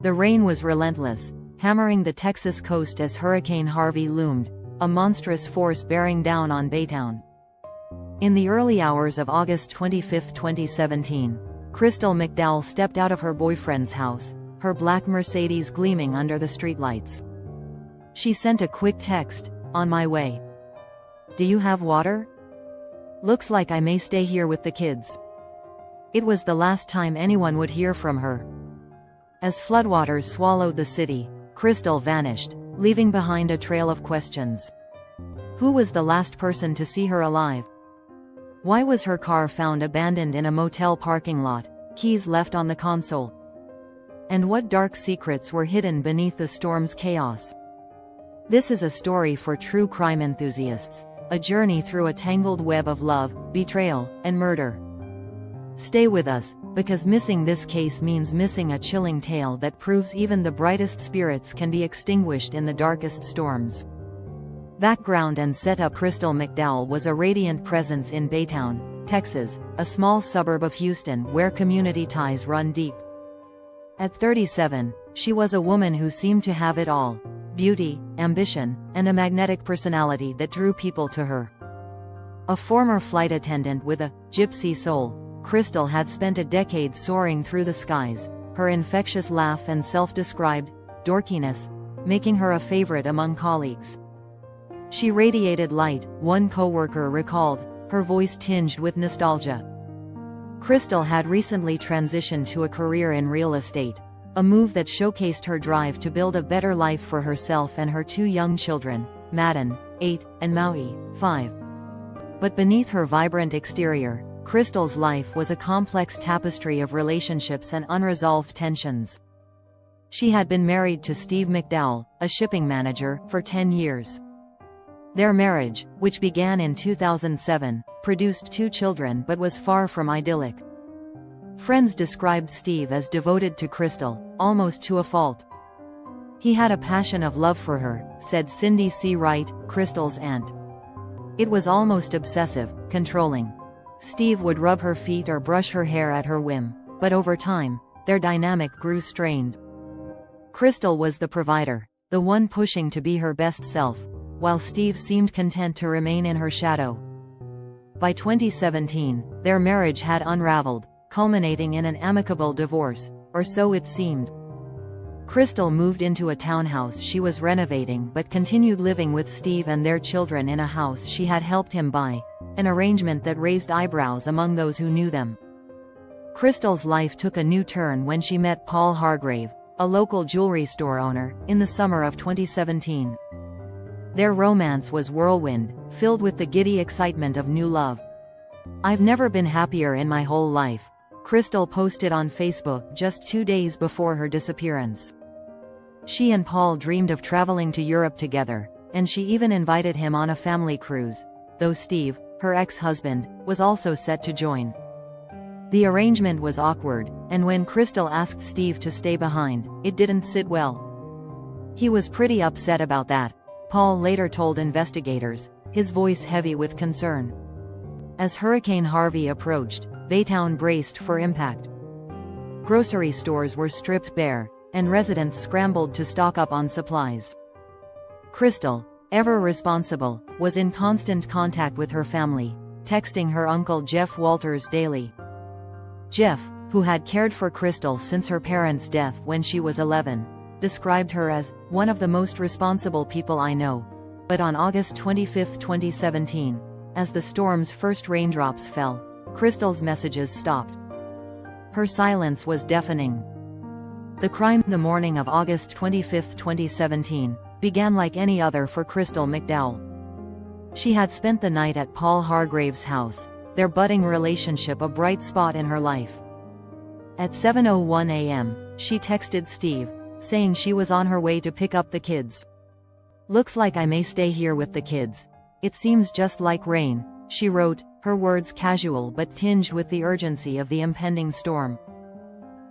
The rain was relentless, hammering the Texas coast as Hurricane Harvey loomed, a monstrous force bearing down on Baytown. In the early hours of August 25, 2017, Crystal McDowell stepped out of her boyfriend's house, her black Mercedes gleaming under the streetlights. She sent a quick text, "On my way. Do you have water? Looks like I may stay here with the kids." It was the last time anyone would hear from her. As floodwaters swallowed the city, Crystal vanished, leaving behind a trail of questions. Who was the last person to see her alive? Why was her car found abandoned in a motel parking lot, keys left on the console? And what dark secrets were hidden beneath the storm's chaos? This is a story for true crime enthusiasts, a journey through a tangled web of love, betrayal, and murder. Stay with us, because missing this case means missing a chilling tale that proves even the brightest spirits can be extinguished in the darkest storms. Background and setup: Crystal McDowell was a radiant presence in Baytown, Texas, a small suburb of Houston where community ties run deep. At 37, she was a woman who seemed to have it all: beauty, ambition, and a magnetic personality that drew people to her. A former flight attendant with a gypsy soul, Crystal had spent a decade soaring through the skies, her infectious laugh and self-described dorkiness making her a favorite among colleagues. She radiated light, one coworker recalled, her voice tinged with nostalgia. Crystal had recently transitioned to a career in real estate, a move that showcased her drive to build a better life for herself and her two young children, Madden, 8, and Maui, 5. But beneath her vibrant exterior, Crystal's life was a complex tapestry of relationships and unresolved tensions. She had been married to Steve McDowell, a shipping manager, for 10 years. Their marriage, which began in 2007, produced 2 children but was far from idyllic. Friends described Steve as devoted to Crystal, almost to a fault. "He had a passion of love for her," said Cindy C. Wright, Crystal's aunt. "It was almost obsessive, controlling. Steve would rub her feet or brush her hair at her whim, but over time, their dynamic grew strained. Crystal was the provider, the one pushing to be her best self, while Steve seemed content to remain in her shadow." By 2017, their marriage had unraveled, culminating in an amicable divorce, or so it seemed. Crystal moved into a townhouse she was renovating but continued living with Steve and their children in a house she had helped him buy, an arrangement that raised eyebrows among those who knew them. Crystal's life took a new turn when she met Paul Hargrave, a local jewelry store owner, in the summer of 2017. Their romance was whirlwind, filled with the giddy excitement of new love. "I've never been happier in my whole life," Crystal posted on Facebook just 2 days before her disappearance. She and Paul dreamed of traveling to Europe together, and she even invited him on a family cruise, though Steve, her ex-husband, was also set to join. The arrangement was awkward, and when Crystal asked Steve to stay behind, it didn't sit well. He was pretty upset about that, Paul later told investigators, his voice heavy with concern. As Hurricane Harvey approached, Baytown braced for impact. Grocery stores were stripped bare, and residents scrambled to stock up on supplies. Crystal, ever responsible, was in constant contact with her family, texting her uncle Jeff Walters daily. Jeff, who had cared for Crystal since her parents' death when she was 11, described her as one of the most responsible people I know. But on August 25, 2017, as the storm's first raindrops fell, Crystal's messages stopped. Her silence was deafening. The crime, the morning of August 25, 2017, began like any other for Crystal McDowell. She had spent the night at Paul Hargrave's house, their budding relationship a bright spot in her life. At 7:01 a.m., she texted Steve, saying she was on her way to pick up the kids. "Looks like I may stay here with the kids. It seems just like rain," she wrote, her words casual but tinged with the urgency of the impending storm.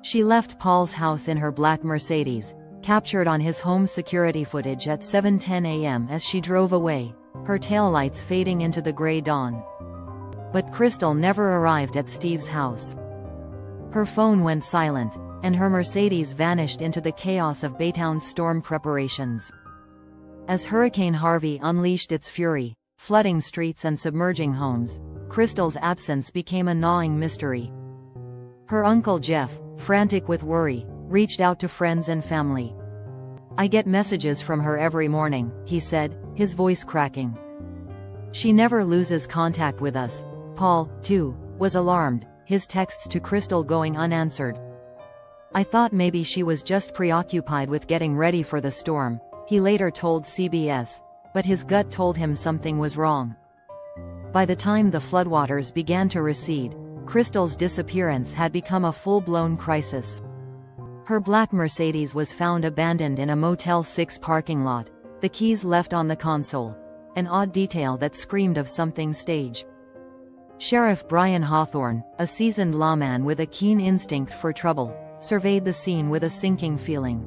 She left Paul's house in her black Mercedes, captured on his home security footage at 7:10 a.m. as she drove away, her taillights fading into the gray dawn. But Crystal never arrived at Steve's house. Her phone went silent, and her Mercedes vanished into the chaos of Baytown's storm preparations. As Hurricane Harvey unleashed its fury, flooding streets and submerging homes, Crystal's absence became a gnawing mystery. Her uncle Jeff, frantic with worry, reached out to friends and family. "I get messages from her every morning," he said, his voice cracking. "She never loses contact with us." Paul, too, was alarmed, his texts to Crystal going unanswered. "I thought maybe she was just preoccupied with getting ready for the storm," he later told CBS, but his gut told him something was wrong. By the time the floodwaters began to recede, Crystal's disappearance had become a full-blown crisis. Her black Mercedes was found abandoned in a Motel 6 parking lot, the keys left on the console, an odd detail that screamed of something staged. Sheriff Brian Hawthorne, a seasoned lawman with a keen instinct for trouble, surveyed the scene with a sinking feeling.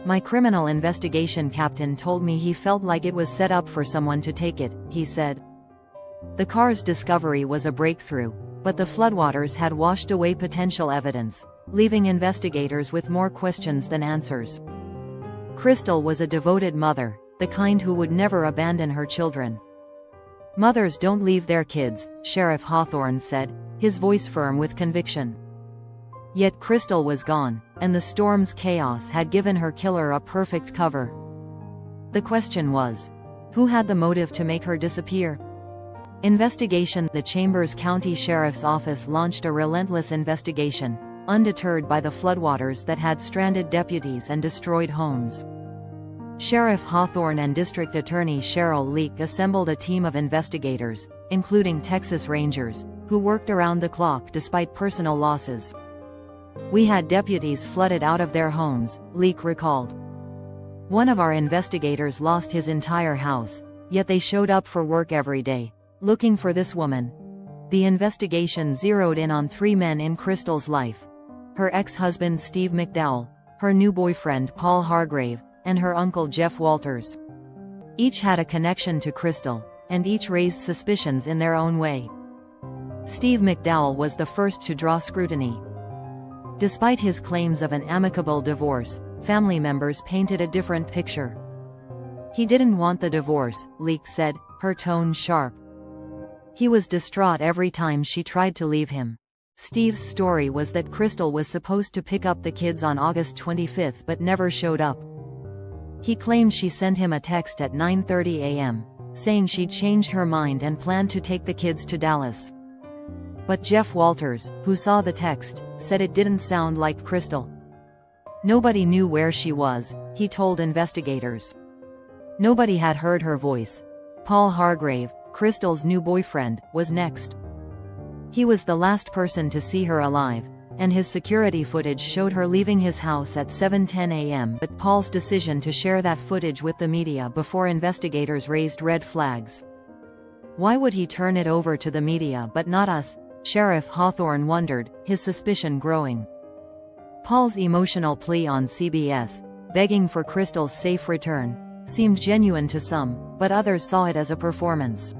"My criminal investigation captain told me he felt like it was set up for someone to take it," he said. The car's discovery was a breakthrough, but the floodwaters had washed away potential evidence, leaving investigators with more questions than answers. Crystal was a devoted mother, the kind who would never abandon her children. "Mothers don't leave their kids," Sheriff Hawthorne said, his voice firm with conviction. Yet Crystal was gone, and the storm's chaos had given her killer a perfect cover. The question was, who had the motive to make her disappear? Investigation. The Chambers County Sheriff's Office launched a relentless investigation, undeterred by the floodwaters that had stranded deputies and destroyed homes. Sheriff Hawthorne and District Attorney Cheryl Leak assembled a team of investigators, including Texas Rangers, who worked around the clock despite personal losses. "We had deputies flooded out of their homes," Leak recalled. "One of our investigators lost his entire house, yet they showed up for work every day, looking for this woman." The investigation zeroed in on 3 men in Crystal's life: her ex-husband Steve McDowell, her new boyfriend Paul Hargrave, and her uncle Jeff Walters. Each had a connection to Crystal, and each raised suspicions in their own way. Steve McDowell was the first to draw scrutiny. Despite his claims of an amicable divorce, family members painted a different picture. "He didn't want the divorce," Leak said, her tone sharp. "He was distraught every time she tried to leave him." Steve's story was that Crystal was supposed to pick up the kids on August 25 but never showed up. He claimed she sent him a text at 9:30 a.m., saying she'd changed her mind and planned to take the kids to Dallas. But Jeff Walters, who saw the text, said it didn't sound like Crystal. "Nobody knew where she was," he told investigators. "Nobody had heard her voice." Paul Hargrave, Crystal's new boyfriend, was next. He was the last person to see her alive, and his security footage showed her leaving his house at 7:10 a.m. But Paul's decision to share that footage with the media before investigators raised red flags. Why would he turn it over to the media but not us? Sheriff Hawthorne wondered, his suspicion growing. Paul's emotional plea on CBS, begging for Crystal's safe return, seemed genuine to some, but others saw it as a performance.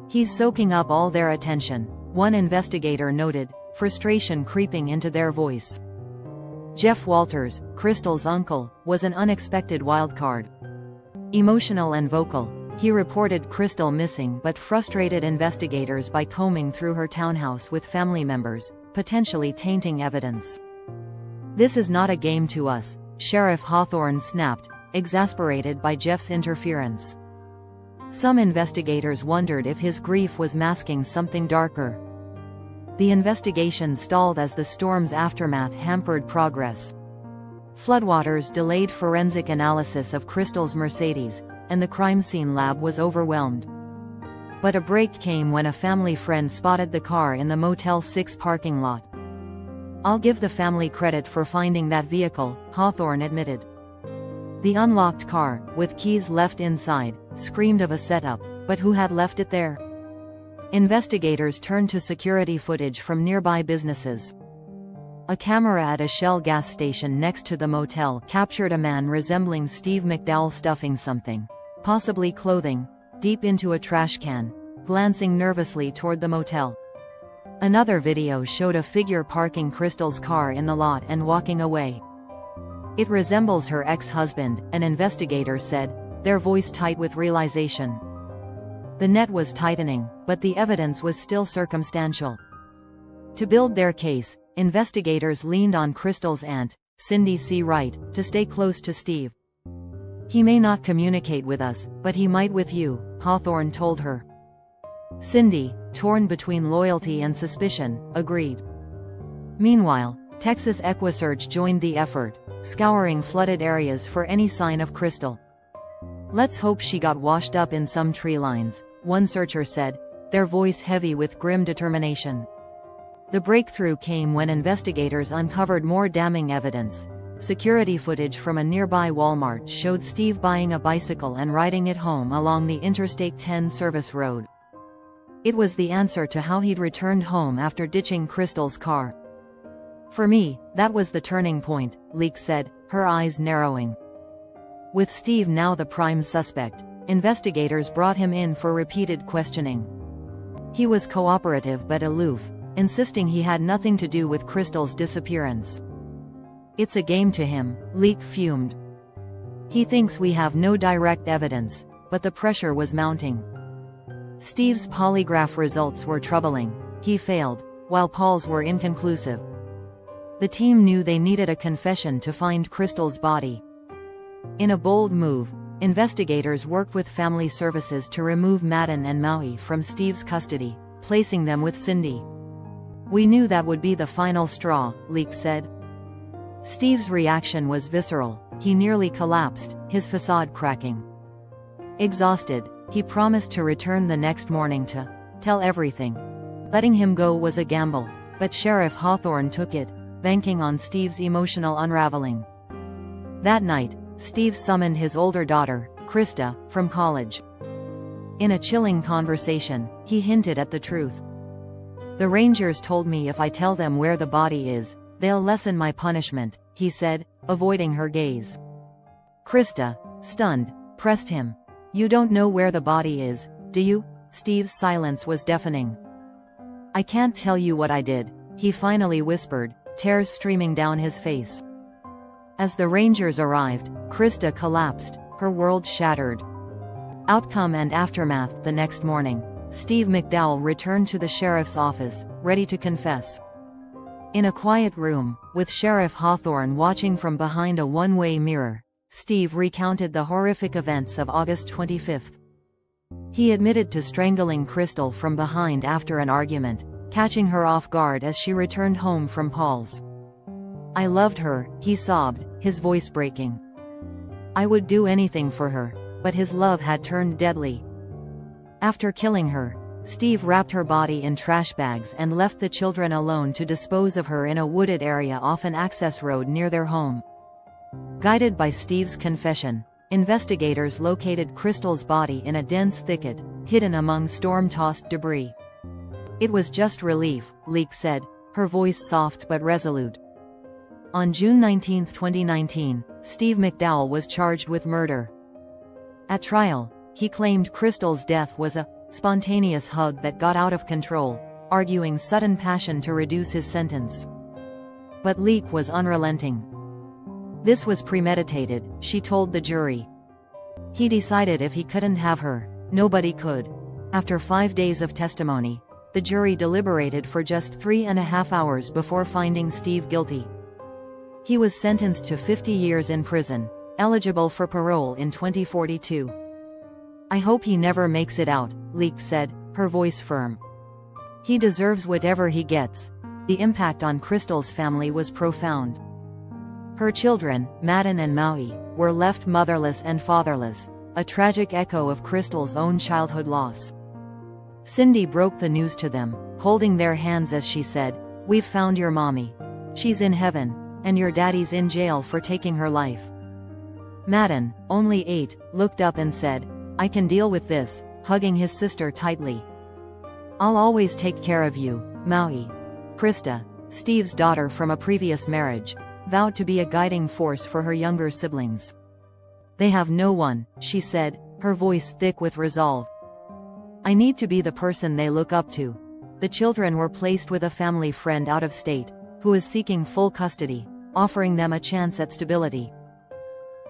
"He's soaking up all their attention," one investigator noted, frustration creeping into their voice. Jeff Walters, Crystal's uncle, was an unexpected wildcard. Emotional and vocal, he reported Crystal missing but frustrated investigators by combing through her townhouse with family members, potentially tainting evidence. "This is not a game to us," Sheriff Hawthorne snapped, exasperated by Jeff's interference. Some investigators wondered if his grief was masking something darker. The investigation stalled as the storm's aftermath hampered progress. Floodwaters delayed forensic analysis of Crystal's Mercedes, and the crime scene lab was overwhelmed. But a break came when a family friend spotted the car in the Motel 6 parking lot. "I'll give the family credit for finding that vehicle," Hawthorne admitted. The unlocked car, with keys left inside, screamed of a setup, but who had left it there? Investigators turned to security footage from nearby businesses. A camera at a Shell gas station next to the motel captured a man resembling Steve McDowell stuffing something, possibly clothing, deep into a trash can, glancing nervously toward the motel. Another video showed a figure parking Crystal's car in the lot and walking away. It resembles her ex-husband, an investigator said, their voice tight with realization. The net was tightening, but the evidence was still circumstantial. To build their case, investigators leaned on Crystal's aunt, Cindy C. Wright, to stay close to Steve. "He may not communicate with us, but he might with you," Hawthorne told her. Cindy, torn between loyalty and suspicion, agreed. Meanwhile, Texas EquiSearch joined the effort, scouring flooded areas for any sign of Crystal. "Let's hope she got washed up in some tree lines," one searcher said, their voice heavy with grim determination. The breakthrough came when investigators uncovered more damning evidence. Security footage from a nearby Walmart showed Steve buying a bicycle and riding it home along the Interstate 10 service road. It was the answer to how he'd returned home after ditching Crystal's car. "For me, that was the turning point," Leek said, her eyes narrowing. With Steve now the prime suspect, investigators brought him in for repeated questioning. He was cooperative but aloof, insisting he had nothing to do with Crystal's disappearance. "It's a game to him," Leek fumed. "He thinks we have no direct evidence," but the pressure was mounting. Steve's polygraph results were troubling. He failed, while Paul's were inconclusive. The team knew they needed a confession to find Crystal's body. In a bold move, investigators worked with family services to remove Madden and Maui from Steve's custody, placing them with Cindy. "We knew that would be the final straw," Leek said. Steve's reaction was visceral. He nearly collapsed, his facade cracking. Exhausted, he promised to return the next morning to tell everything. Letting him go was a gamble, but Sheriff Hawthorne took it, banking on Steve's emotional unraveling. That night, Steve summoned his older daughter, Krista, from college. In a chilling conversation, he hinted at the truth. "The Rangers told me if I tell them where the body is, they'll lessen my punishment," he said, avoiding her gaze. Krista, stunned, pressed him. "You don't know where the body is, do you?" Steve's silence was deafening. "I can't tell you what I did," he finally whispered, tears streaming down his face. As the Rangers arrived, Krista collapsed, her world shattered. Outcome and aftermath. The next morning, Steve McDowell returned to the sheriff's office, ready to confess. In a quiet room, with Sheriff Hawthorne watching from behind a one-way mirror, Steve recounted the horrific events of August 25. He admitted to strangling Crystal from behind after an argument, catching her off guard as she returned home from Paul's. "I loved her," he sobbed, his voice breaking. "I would do anything for her," but his love had turned deadly. After killing her, Steve wrapped her body in trash bags and left the children alone to dispose of her in a wooded area off an access road near their home. Guided by Steve's confession, investigators located Crystal's body in a dense thicket, hidden among storm-tossed debris. "It was just relief," Leek said, her voice soft but resolute. On June 19, 2019, Steve McDowell was charged with murder. At trial, he claimed Crystal's death was a spontaneous hug that got out of control, arguing sudden passion to reduce his sentence. But Leek was unrelenting. "This was premeditated," she told the jury. "He decided if he couldn't have her, nobody could." After 5 days of testimony, the jury deliberated for just 3.5 hours before finding Steve guilty. He was sentenced to 50 years in prison, eligible for parole in 2042. "I hope he never makes it out," Leek said, her voice firm. "He deserves whatever he gets." The impact on Crystal's family was profound. Her children, Madden and Maui, were left motherless and fatherless, a tragic echo of Crystal's own childhood loss. Cindy broke the news to them, holding their hands as she said, "We've found your mommy. She's in heaven, and your daddy's in jail for taking her life." Madden, only 8, looked up and said, "I can deal with this," hugging his sister tightly. "I'll always take care of you, Maui." Krista, Steve's daughter from a previous marriage, vowed to be a guiding force for her younger siblings. "They have no one," she said, her voice thick with resolve. "I need to be the person they look up to." The children were placed with a family friend out of state, who is seeking full custody, offering them a chance at stability.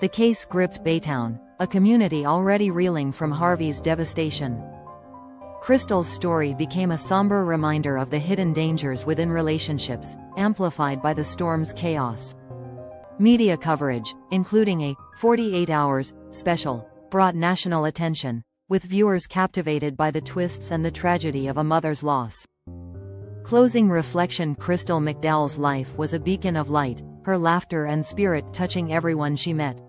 The case gripped Baytown, a community already reeling from Harvey's devastation. Crystal's story became a somber reminder of the hidden dangers within relationships, amplified by the storm's chaos. Media coverage, including a 48 Hours special, brought national attention, with viewers captivated by the twists and the tragedy of a mother's loss. Closing reflection: Crystal McDowell's life was a beacon of light, her laughter and spirit touching everyone she met.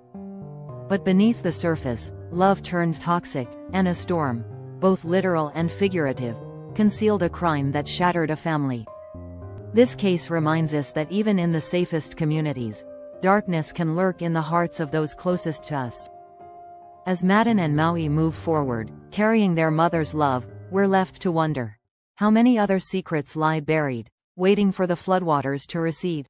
But beneath the surface, love turned toxic, and a storm, both literal and figurative, concealed a crime that shattered a family. This case reminds us that even in the safest communities, darkness can lurk in the hearts of those closest to us. As Madden and Maui move forward, carrying their mother's love, we're left to wonder, how many other secrets lie buried, waiting for the floodwaters to recede?